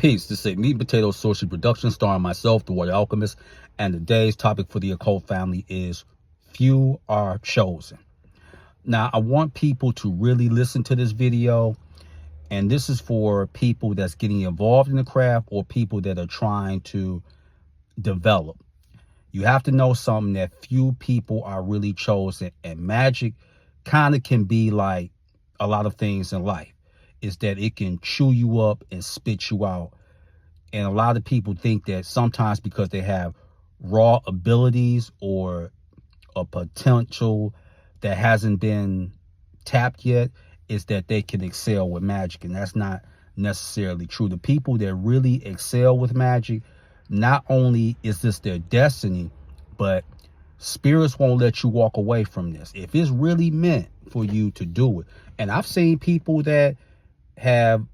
Peace. This is Meat and Potato Sorcery Production starring myself, the Warrior Alchemist, and today's topic for the occult family is few are chosen. Now, I want people to really listen to this video, and this is for people that's getting involved in the craft or people that are trying to develop. You have to know something, that few people are really chosen, and magic kind of can be like a lot of things in life. Is that it can chew you up and spit you out. And a lot of people think that sometimes because they have raw abilities or a potential that hasn't been tapped yet, is that they can excel with magic. And that's not necessarily true. The people that really excel with magic, not only is this their destiny, but spirits won't let you walk away from this. If it's really meant for you to do it. And I've seen people that have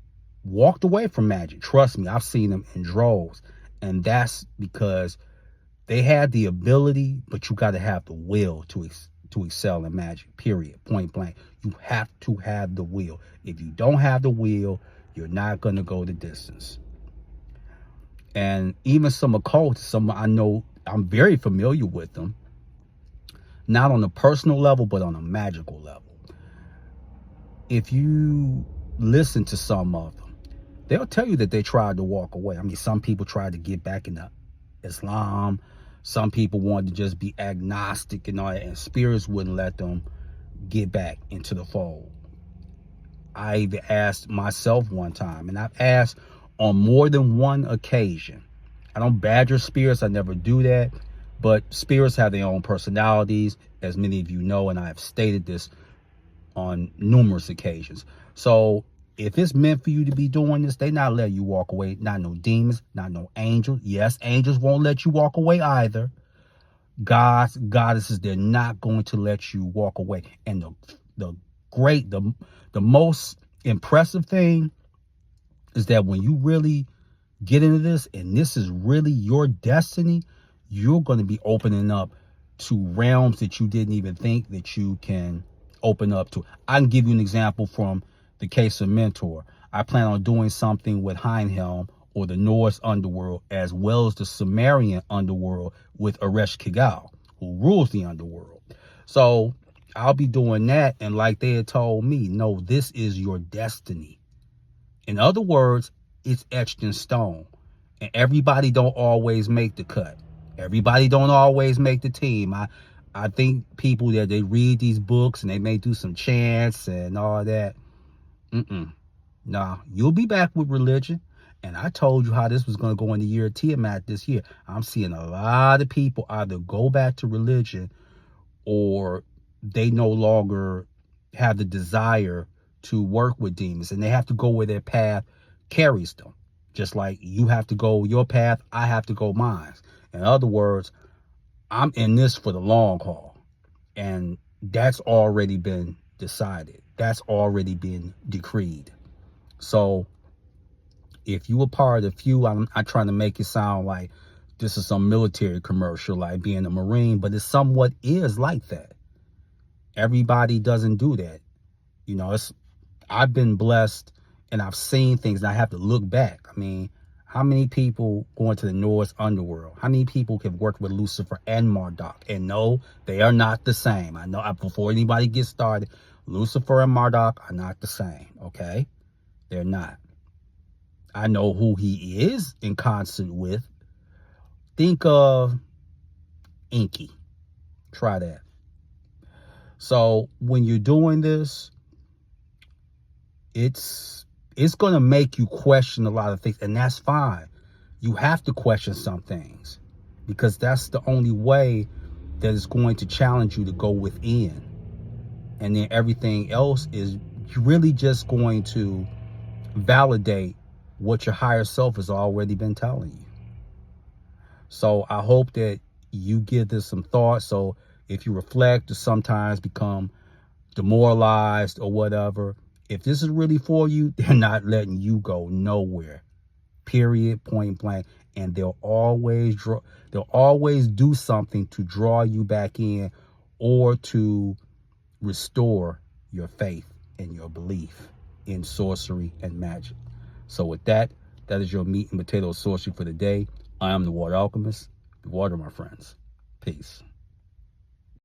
walked away from magic. Trust me, I've seen them in droves. And that's because they had the ability, but you got to have the will to excel in magic, period, point blank. You have to have the will. If you don't have the will, you're not going to go the distance. And even some occults, some I know, I'm very familiar with them, not on a personal level, but on a magical level. If you listen to some of them, they'll tell you that they tried to walk away. I mean, some people tried to get back into Islam. Some people wanted to just be agnostic and all that, and spirits wouldn't let them get back into the fold. I even asked myself one time, and I've asked on more than one occasion. I don't badger spirits, I never do that, but spirits have their own personalities, as many of you know, and I have stated this on numerous occasions. So if it's meant for you to be doing this, they not letting you walk away. Not no demons, not no angels. Yes, angels won't let you walk away either. Gods, goddesses, they're not going to let you walk away. And the most impressive thing is that when you really get into this, and this is really your destiny, you're going to be opening up to realms that you didn't even think that you can open up to. I can give you an example from the case of Mentor. I plan on doing something with Heinhelm, or the Norse underworld, as well as the Sumerian underworld with Eresh Kigal, who rules the underworld. So I'll be doing that, and like they had told me, no, this is your destiny. In other words, it's etched in stone. And everybody don't always make the cut. Everybody don't always make the team. I think people that they read these books and they may do some chants and all that. Nah, you'll be back with religion. And I told you how this was going to go in the year of Tiamat this year. I'm seeing a lot of people either go back to religion, or they no longer have the desire to work with demons, and they have to go where their path carries them. Just like you have to go your path, I have to go mine. In other words, I'm in this for the long haul, and that's already been decided. That's already been decreed. So if you were part of the few, I'm trying to make it sound like this is some military commercial, like being a Marine, but it somewhat is like that. Everybody doesn't do that. You know, I've been blessed, and I've seen things, and I have to look back. I mean, how many people go into the Norse underworld? How many people have worked with Lucifer and Marduk? And no, they are not the same. I know, before anybody gets started, Lucifer and Marduk are not the same, okay? They're not. I know who he is in concert with. Think of Inky. Try that. So when you're doing this, it's going to make you question a lot of things, and that's fine. You have to question some things, because that's the only way that it's going to challenge you to go within. And then everything else is really just going to validate what your higher self has already been telling you. So I hope that you give this some thought. So if you reflect or sometimes become demoralized or whatever, if this is really for you, they're not letting you go nowhere. Period, point blank. And they'll always do something to draw you back in, or to restore your faith and your belief in sorcery and magic. So with that, That is your meat and potato sorcery for the day. I am the Water Alchemist. Be water, my friends. Peace.